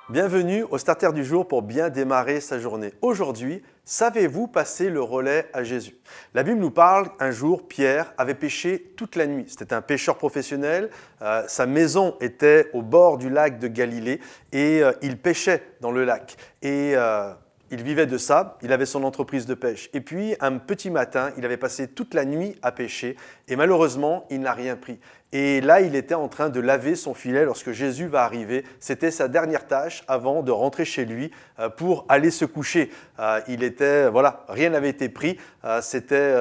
Bienvenue au Starter du jour pour bien démarrer sa journée. Aujourd'hui, savez-vous passer le relais à Jésus? La Bible nous parle qu'un jour, Pierre avait pêché toute la nuit. C'était un pêcheur professionnel, sa maison était au bord du lac de Galilée et il pêchait dans le lac. Il vivait de ça, il avait son entreprise de pêche. Et puis, un petit matin, il avait passé toute la nuit à pêcher et malheureusement, il n'a rien pris. Et là, il était en train de laver son filet lorsque Jésus va arriver. C'était sa dernière tâche avant de rentrer chez lui pour aller se coucher. Rien n'avait été pris. C'était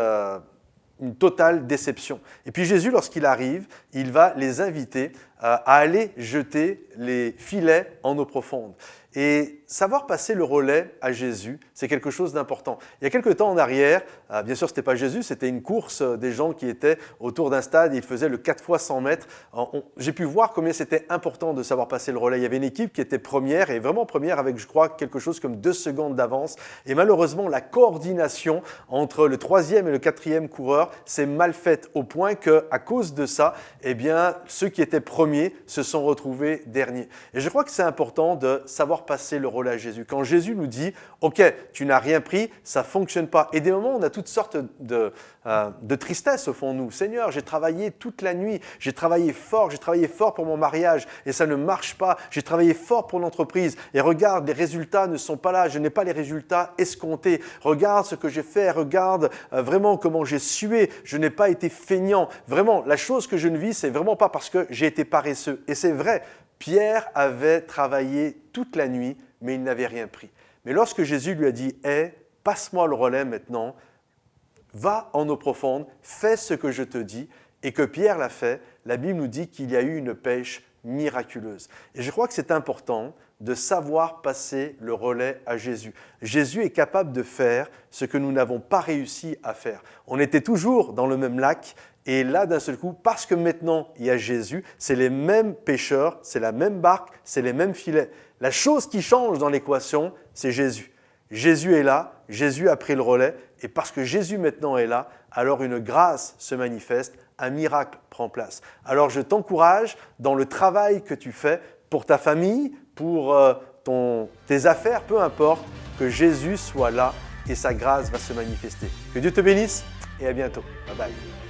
une totale déception. Et puis Jésus, lorsqu'il arrive, il va les inviter à aller jeter les filets en eau profonde. Et savoir passer le relais à Jésus, c'est quelque chose d'important. Il y a quelque temps en arrière, bien sûr, ce n'était pas Jésus, c'était une course des gens qui étaient autour d'un stade, ils faisaient le 4 fois 100 mètres. J'ai pu voir combien c'était important de savoir passer le relais. Il y avait une équipe qui était première, et vraiment première avec, je crois, quelque chose comme 2 secondes d'avance. Et malheureusement, la coordination entre le 3e et le 4e coureur s'est mal faite au point qu'à cause de ça, eh bien, ceux qui étaient premiers se sont retrouvés derniers. Et je crois que c'est important de savoir passer le relais à Jésus. Quand Jésus nous dit « Ok, tu n'as rien pris, ça ne fonctionne pas ». Et des moments où on a toutes sortes de tristesse au fond de nous. « Seigneur, j'ai travaillé toute la nuit, j'ai travaillé fort pour mon mariage et ça ne marche pas. J'ai travaillé fort pour l'entreprise et regarde, les résultats ne sont pas là, je n'ai pas les résultats escomptés. Regarde ce que j'ai fait, regarde vraiment comment j'ai sué, je n'ai pas été feignant. Vraiment, la chose que je ne vis, c'est vraiment pas parce que j'ai été paresseux. » Et c'est vrai, Pierre avait travaillé toute la nuit, mais il n'avait rien pris. Mais lorsque Jésus lui a dit « Hey, passe-moi le relais maintenant, va en eau profonde, fais ce que je te dis », et que Pierre l'a fait, la Bible nous dit qu'il y a eu une pêche miraculeuse. Et je crois que c'est important de savoir passer le relais à Jésus. Jésus est capable de faire ce que nous n'avons pas réussi à faire. On était toujours dans le même lac, et là, d'un seul coup, parce que maintenant il y a Jésus, c'est les mêmes pêcheurs, c'est la même barque, c'est les mêmes filets. La chose qui change dans l'équation, c'est Jésus. Jésus est là, Jésus a pris le relais, et parce que Jésus maintenant est là, alors une grâce se manifeste, un miracle prend place. Alors je t'encourage dans le travail que tu fais pour ta famille, pour tes affaires, peu importe, que Jésus soit là et sa grâce va se manifester. Que Dieu te bénisse et à bientôt. Bye bye.